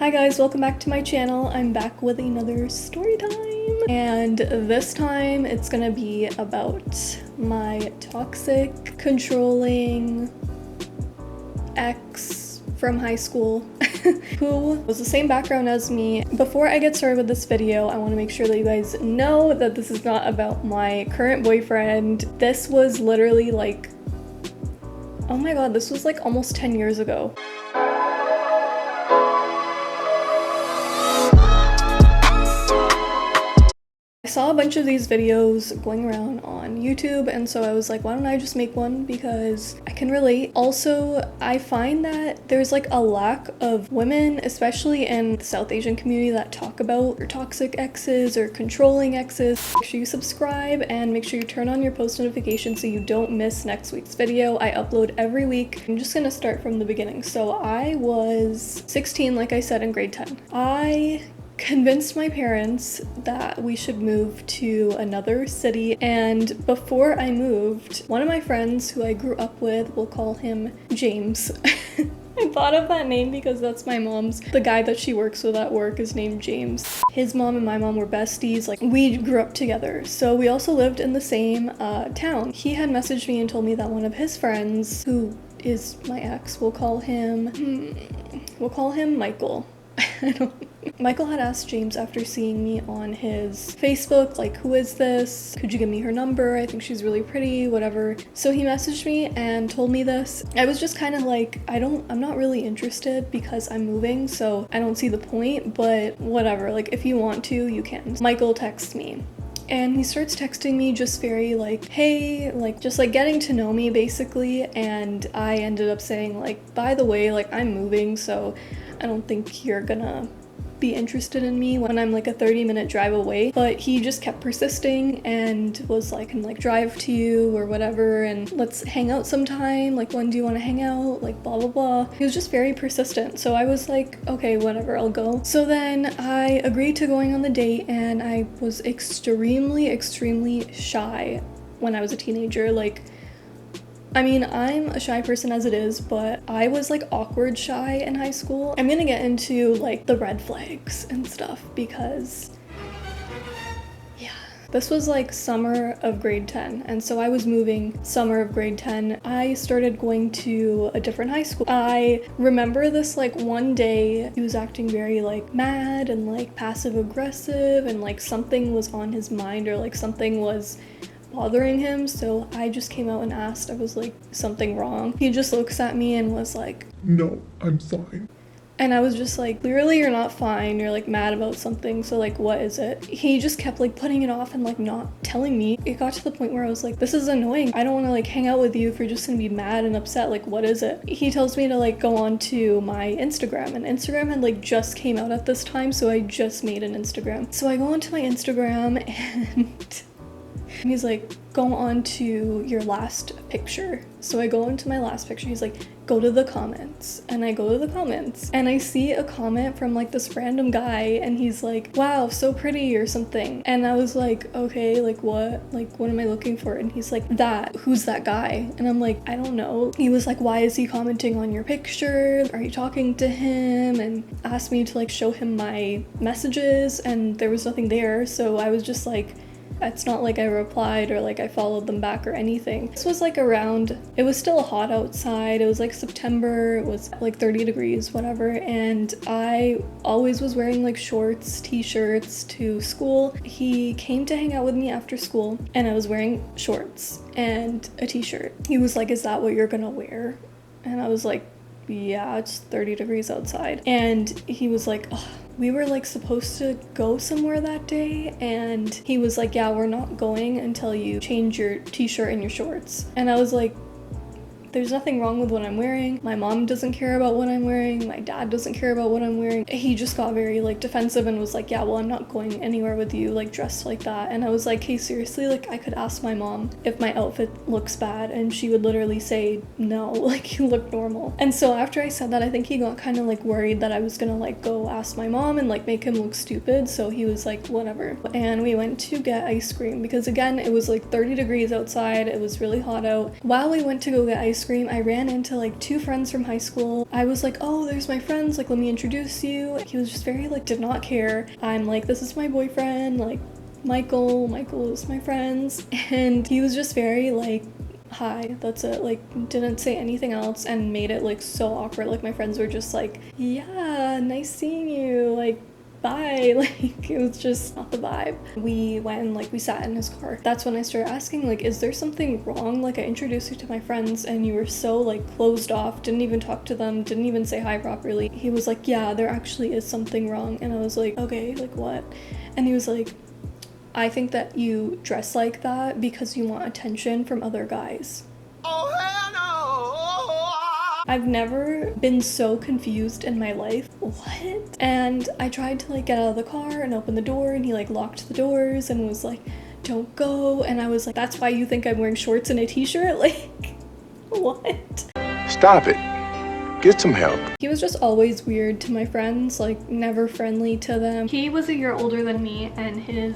Hi guys, welcome back to my channel. I'm back with another story time, and this time it's gonna be about my toxic, controlling ex from high school who was the same background as me. Before I get started with this video, I want to make sure that you guys know that this is not about my current boyfriend. This was literally like, oh my god, this was like almost 10 years ago. I saw a bunch of these videos going around on YouTube, and so I was like, why don't I just make one, because I can relate. Also, I find that there's like a lack of women, especially in the South Asian community, that talk about your toxic exes or controlling exes. Make sure you subscribe and make sure you turn on your post notifications so you don't miss next week's video. I upload every week. I'm just gonna start from the beginning. So I was 16, like I said, in grade 10. I convinced my parents that we should move to another city, and before I moved, one of my friends who I grew up with, we'll call him James. I thought of that name because that's my mom's. The guy that she works with at work is named James. His mom and my mom were besties. Like, we grew up together. So we also lived in the same town. He had messaged me and told me that one of his friends, who is my ex, we'll call him Michael. Michael had asked James after seeing me on his Facebook, like, who is this? Could you give me her number? I think she's really pretty, whatever. So he messaged me and told me this. I was just kind of like, I'm not really interested because I'm moving, so I don't see the point, but whatever, like, if you want to, you can. Michael texts me. And he starts texting me just very like, hey, like, just like getting to know me basically. And I ended up saying like, by the way, like, I'm moving, so I don't think you're gonna be interested in me when I'm like a 30-minute drive away. But he just kept persisting and was like, can like drive to you or whatever, and let's hang out sometime, like, when do you want to hang out, like, blah blah blah. He was just very persistent, so I was like, okay, whatever, I'll go. So then I agreed to going on the date, and I was extremely shy when I was a teenager. Like, I mean, I'm a shy person as it is, but I was like awkward shy in high school. I'm gonna get into like the red flags and stuff because, yeah. This was like summer of grade 10, and so I was moving summer of grade 10. I started going to a different high school. I remember this like one day he was acting very like mad and like passive aggressive, and like something was on his mind, or like something was bothering him. So I just came out and asked. I was like, something wrong? He just looks at me and was like, no, I'm fine. And I was just like, clearly you're not fine, you're like mad about something, so like, what is it? He just kept like putting it off and like not telling me. It got to the point where I was like, this is annoying. I don't want to like hang out with you if you're just gonna be mad and upset. Like, what is it? He tells me to like go on to my Instagram, and Instagram had like just came out at this time, so I just made an Instagram. So I go onto my Instagram and he's like, go on to your last picture. So I go into my last picture. He's like, go to the comments. And I go to the comments, and I see a comment from like this random guy, and he's like, wow, so pretty, or something. And I was like, okay, like what? Like, what am I looking for? And he's like, that, who's that guy? And I'm like, I don't know. He was like, why is he commenting on your picture? Are you talking to him? And asked me to like show him my messages, and there was nothing there. So I was just like, it's not like I replied or like I followed them back or anything. This was like around, it was still hot outside. It was like September, it was like 30 degrees, whatever. And I always was wearing like shorts, t-shirts to school. He came to hang out with me after school, and I was wearing shorts and a t-shirt. He was like, is that what you're gonna wear? And I was like, yeah, it's 30 degrees outside. And he was like, ugh. We were like supposed to go somewhere that day, and he was like, yeah, we're not going until you change your t-shirt and your shorts. And I was like, there's nothing wrong with what I'm wearing. My mom doesn't care about what I'm wearing. My dad doesn't care about what I'm wearing. He just got very like defensive and was like, yeah, well, I'm not going anywhere with you like dressed like that. And I was like, hey, seriously, like, I could ask my mom if my outfit looks bad, and she would literally say no, like, you look normal. And so after I said that, I think he got kind of like worried that I was gonna like go ask my mom and like make him look stupid. So he was like, whatever. And we went to get ice cream because, again, it was like 30 degrees outside. It was really hot out. While we went to go get ice scream. I ran into like 2 friends from high school. I was like, oh, there's my friends, like let me introduce you. He was just very like, did not care. I'm like, this is my boyfriend, like Michael is my friends. And he was just very like, hi, that's it, like didn't say anything else, and made it like so awkward. Like my friends were just like, yeah, nice seeing you, like bye. Like it was just not the vibe. We went and like we sat in his car. That's when I started asking like, is there something wrong? Like I introduced you to my friends and you were so like closed off, didn't even talk to them, didn't even say hi properly. He was like, yeah, there actually is something wrong. And I was like, okay, like what? And he was like, I think that you dress like that because you want attention from other guys. Oh, hell no! I've never been so confused in my life. What? And I tried to like get out of the car and open the door, and he like locked the doors and was like, don't go. And I was like, that's why you think I'm wearing shorts and a t-shirt? Like, what? Stop it. Get some help. He was just always weird to my friends, like never friendly to them. He was a year older than me, and his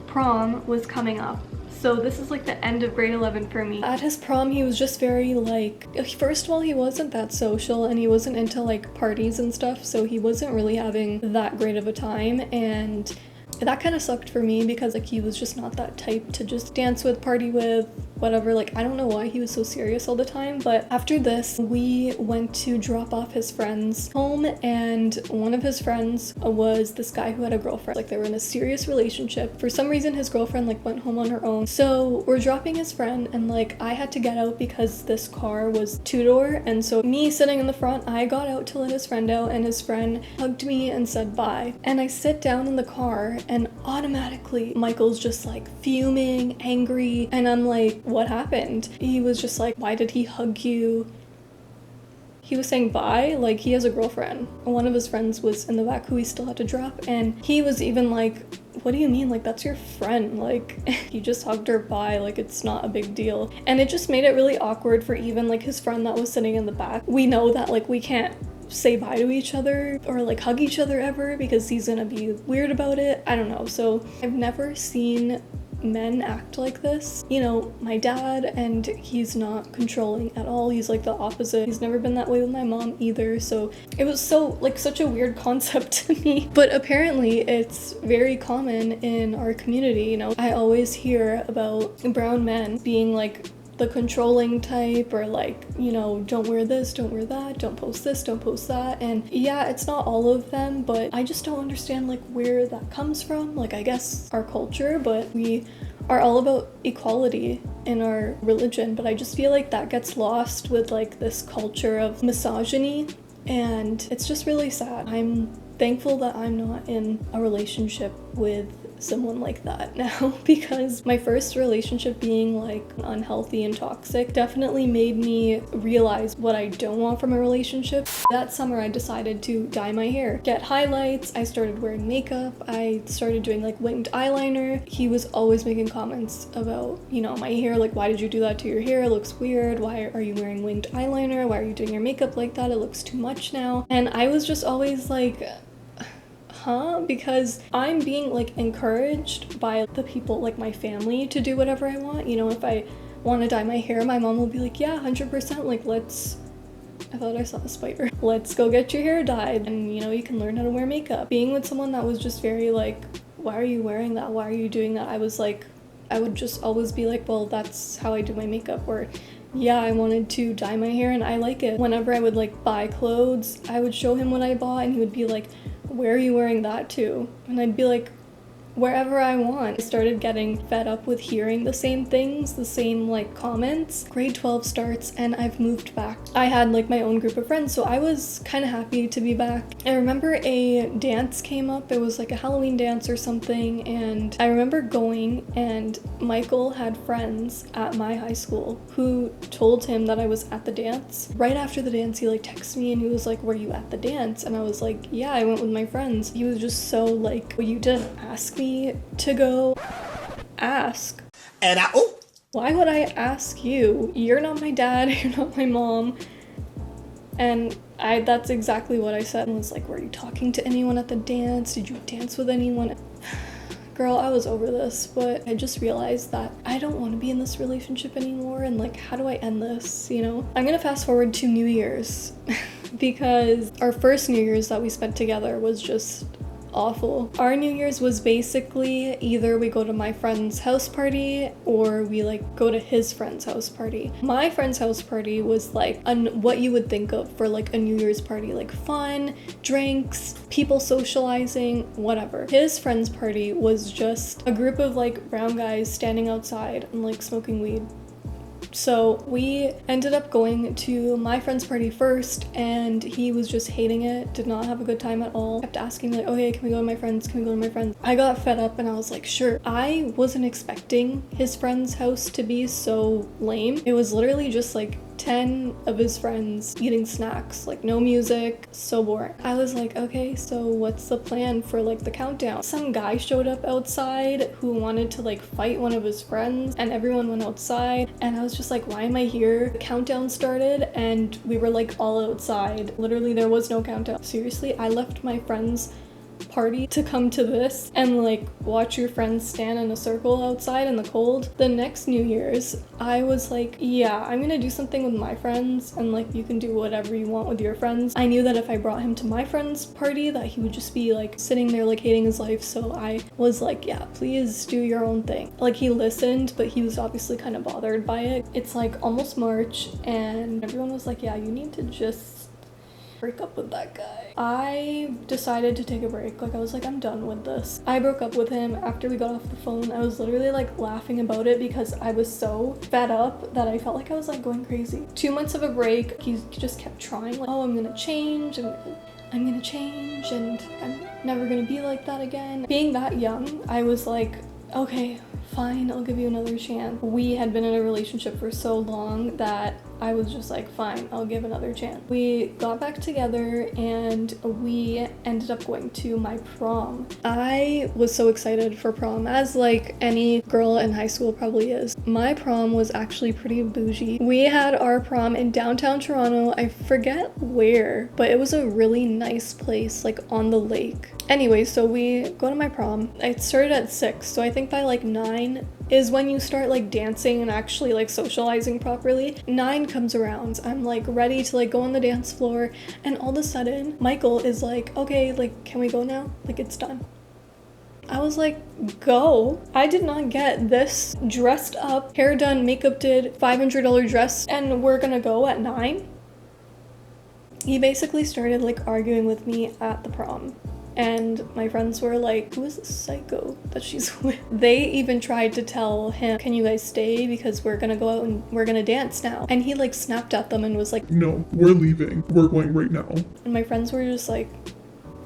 prom was coming up. So this is like the end of grade 11 for me. At his prom, he was just very like, first of all, he wasn't that social and he wasn't into like parties and stuff. So he wasn't really having that great of a time. And that kind of sucked for me because like he was just not that type to just dance with, party with, whatever. Like I don't know why he was so serious all the time. But after this, we went to drop off his friends home, and one of his friends was this guy who had a girlfriend. Like they were in a serious relationship. For some reason his girlfriend like went home on her own. So we're dropping his friend, and like I had to get out because this car was 2-door, and so me sitting in the front, I got out to let his friend out, and his friend hugged me and said bye. And I sit down in the car, and automatically Michael's just like fuming, angry, and I'm like, what happened? He was just like, why did he hug you? He was saying bye, like he has a girlfriend. One of his friends was in the back who he still had to drop, and he was even like, what do you mean? Like that's your friend, like he just hugged her bye, like it's not a big deal. And it just made it really awkward for even like his friend that was sitting in the back. We know that like we can't say bye to each other or like hug each other ever because he's gonna be weird about it. I don't know. So I've never seen men act like this. You know, my dad, and he's not controlling at all. He's like the opposite. He's never been that way with my mom either. So it was so like such a weird concept to me. But apparently it's very common in our community. You know, I always hear about brown men being like the controlling type, or like, you know, don't wear this, don't wear that, don't post this, don't post that. And yeah, it's not all of them, but I just don't understand like where that comes from. Like I guess our culture, but we are all about equality in our religion, but I just feel like that gets lost with like this culture of misogyny, and it's just really sad. I'm thankful that I'm not in a relationship with someone like that now, because my first relationship being like unhealthy and toxic definitely made me realize what I don't want from a relationship. That summer I decided to dye my hair, get highlights, I started wearing makeup, I started doing like winged eyeliner. He was always making comments about, you know, my hair, like why did you do that to your hair, it looks weird, why are you wearing winged eyeliner, why are you doing your makeup like that, it looks too much now. And I was just always like, because I'm being like encouraged by the people, like my family, to do whatever I want. You know, if I want to dye my hair, my mom will be like, yeah, 100%, like I thought I saw a spider. Let's go get your hair dyed, and you know, you can learn how to wear makeup. Being with someone that was just very like, why are you wearing that? Why are you doing that? I was like, I would just always be like, well, that's how I do my makeup. Or yeah, I wanted to dye my hair and I like it. Whenever I would like buy clothes, I would show him what I bought, and he would be like, where are you wearing that to? And I'd be like, wherever I want. I started getting fed up with hearing the same things, the same like comments. Grade 12 starts and I've moved back. I had like my own group of friends, so I was kind of happy to be back. I remember a dance came up. It was like a Halloween dance or something, and I remember going, and Michael had friends at my high school who told him that I was at the dance. Right after the dance, he like texted me and he was like, were you at the dance? And I was like, yeah, I went with my friends. He was just so like, well, you didn't ask me to go. Ask. And why would I ask you? You're not my dad, you're not my mom. And that's exactly what I said, and was like, were you talking to anyone at the dance? Did you dance with anyone? girl, I was over this, but I just realized that I don't want to be in this relationship anymore, and like, how do I end this, you know? I'm gonna fast forward to New Year's because our first New Year's that we spent together was just awful. Our New Year's was basically either we go to my friend's house party or we like go to his friend's house party. My friend's house party was like what you would think of for like a New Year's party, like fun, drinks, people socializing, whatever. His friend's party was just a group of like brown guys standing outside and like smoking weed. So we ended up going to my friend's party first, and he was just hating it, did not have a good time at all. Kept asking like, oh hey, can we go to my friends? Can we go to my friends? I got fed up and I was like, sure. I wasn't expecting his friend's house to be so lame. It was literally just like 10 of his friends eating snacks, like no music, so boring. I was like, okay, so what's the plan for like the countdown? Some guy showed up outside who wanted to like fight one of his friends, and everyone went outside, and I was just like, why am I here? The countdown started and we were like all outside. Literally there was no countdown. Seriously, I left my friends party to come to this and like watch your friends stand in a circle outside in the cold. The next New Year's, I was like, yeah, I'm gonna do something with my friends, and like you can do whatever you want with your friends. I knew that if I brought him to my friend's party that he would just be like sitting there like hating his life, so I was like, yeah, please do your own thing. Like he listened, but he was obviously kind of bothered by it. It's like almost March and everyone was like, yeah, you need to just break up with that guy. I decided to take a break. Like I was like, I'm done with this. I broke up with him after we got off the phone. I was literally like laughing about it because I was so fed up that I felt like I was like going crazy. 2 months of a break, he just kept trying like, oh, I'm gonna change, I'm gonna change, and I'm never gonna be like that again. Being that young, I was like, okay, fine, I'll give you another chance. We had been in a relationship for so long that I was just like, fine, I'll give another chance. We got back together and we ended up going to my prom. I was so excited for prom, as like any girl in high school probably is. My prom was actually pretty bougie. We had our prom in downtown Toronto. I forget where, but it was a really nice place, like on the lake. Anyway, so we go to my prom. It started at 6, so I think by like 9 is when you start like dancing and actually like socializing properly. 9 comes around, I'm like ready to like go on the dance floor, and all of a sudden Michael is like, okay, like can we go now? Like it's done. I was like, go. I did not get this dressed up, hair done, makeup did, $500 dress, and we're gonna go at 9. He basically started like arguing with me at the prom. And my friends were like, who is this psycho that she's with? They even tried to tell him, can you guys stay because we're gonna go out and we're gonna dance now. And he like snapped at them and was like, no, we're leaving. We're going right now. And my friends were just like,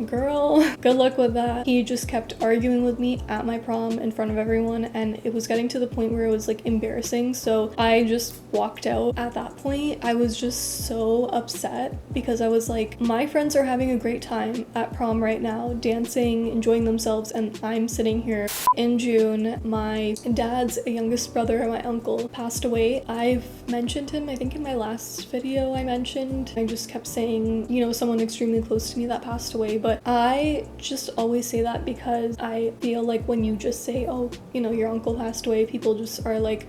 girl, good luck with that. He just kept arguing with me at my prom in front of everyone, and it was getting to the point where it was like embarrassing, so I just walked out. At that point, I was just so upset because I was like, my friends are having a great time at prom right now, dancing, enjoying themselves, and I'm sitting here. In June, my dad's youngest brother, my uncle, passed away. I've mentioned him, I think in my last video I just kept saying, you know, someone extremely close to me that passed away. But I just always say that because I feel like when you just say, oh, you know, your uncle passed away, people just are like,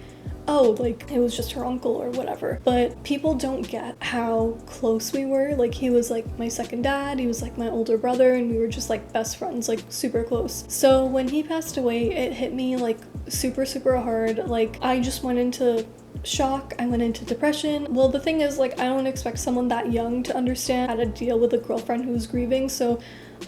oh, like it was just her uncle or whatever. But people don't get how close we were. Like he was like my second dad, he was like my older brother, and we were just like best friends, like super close. So when he passed away, it hit me like super hard. Like I just went into shock, I went into depression. Well, the thing is, like, I don't expect someone that young to understand how to deal with a girlfriend who's grieving, so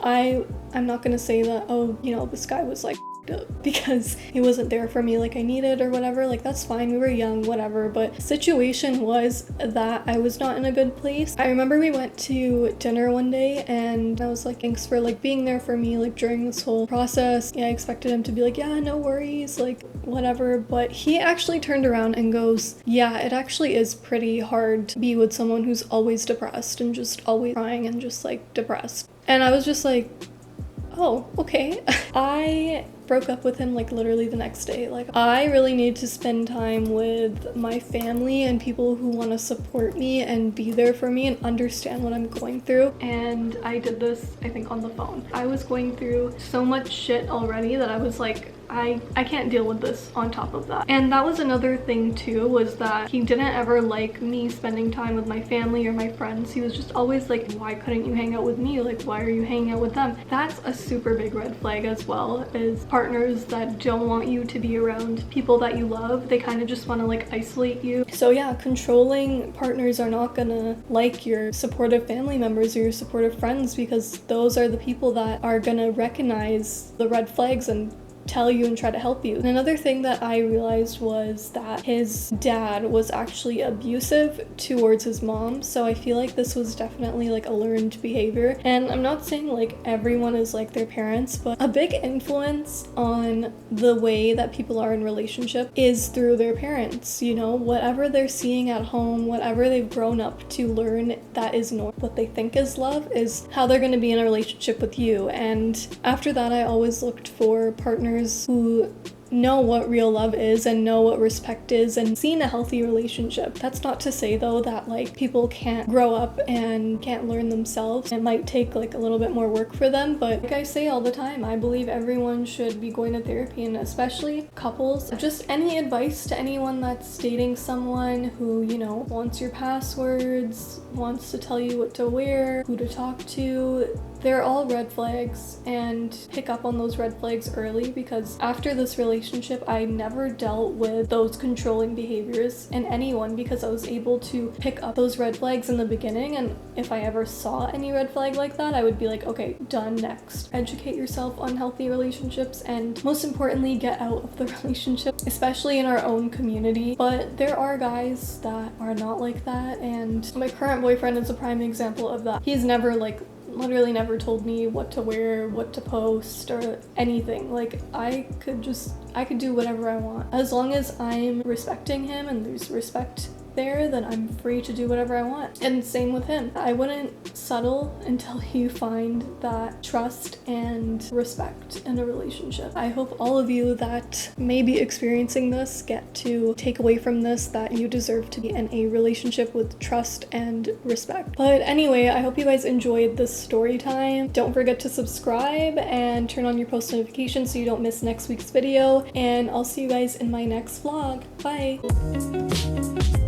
I'm not gonna say that, oh, you know, this guy was like up because he wasn't there for me like I needed or whatever. Like that's fine, we were young, whatever. But the situation was that I was not in a good place. I remember we went to dinner one day and I was like, thanks for like being there for me like during this whole process. Yeah, I expected him to be like, yeah, no worries, like whatever. But he actually turned around and goes, yeah, it actually is pretty hard to be with someone who's always depressed and just always crying and just like depressed. And I was just like, oh, okay. I broke up with him like literally the next day. Like, I really need to spend time with my family and people who want to support me and be there for me and understand what I'm going through. And I did this, I think, on the phone. I was going through so much shit already that I was like, I can't deal with this on top of that. And that was another thing too, was that he didn't ever like me spending time with my family or my friends. He was just always like, why couldn't you hang out with me? Like, why are you hanging out with them? That's a super big red flag as well, is partners that don't want you to be around people that you love. They kind of just want to like isolate you. So yeah, controlling partners are not gonna like your supportive family members or your supportive friends, because those are the people that are gonna recognize the red flags and tell you and try to help you. And another thing that I realized was that his dad was actually abusive towards his mom. So I feel like this was definitely like a learned behavior. And I'm not saying like everyone is like their parents, but a big influence on the way that people are in relationship is through their parents. You know, whatever they're seeing at home, whatever they've grown up to learn that is what they think is love, is how they're going to be in a relationship with you. And after that, I always looked for partners who know what real love is and know what respect is and see in a healthy relationship. That's not to say though that like people can't grow up and can't learn themselves. It might take like a little bit more work for them, but like I say all the time, I believe everyone should be going to therapy, and especially couples. Just any advice to anyone that's dating someone who, you know, wants your passwords, wants to tell you what to wear, who to talk to. They're all red flags, and pick up on those red flags early, because after this relationship, I never dealt with those controlling behaviors in anyone, because I was able to pick up those red flags in the beginning, and if I ever saw any red flag like that, I would be like, okay, done, next. Educate yourself on healthy relationships, and most importantly, get out of the relationship, especially in our own community. But there are guys that are not like that, and my current boyfriend is a prime example of that. He's never like literally never told me what to wear, what to post, or anything. Like, I could do whatever I want. As long as I'm respecting him and there's respect there, then I'm free to do whatever I want. And same with him. I wouldn't settle until you find that trust and respect in a relationship. I hope all of you that may be experiencing this get to take away from this that you deserve to be in a relationship with trust and respect. But anyway, I hope you guys enjoyed this story time. Don't forget to subscribe and turn on your post notifications so you don't miss next week's video. And I'll see you guys in my next vlog. Bye!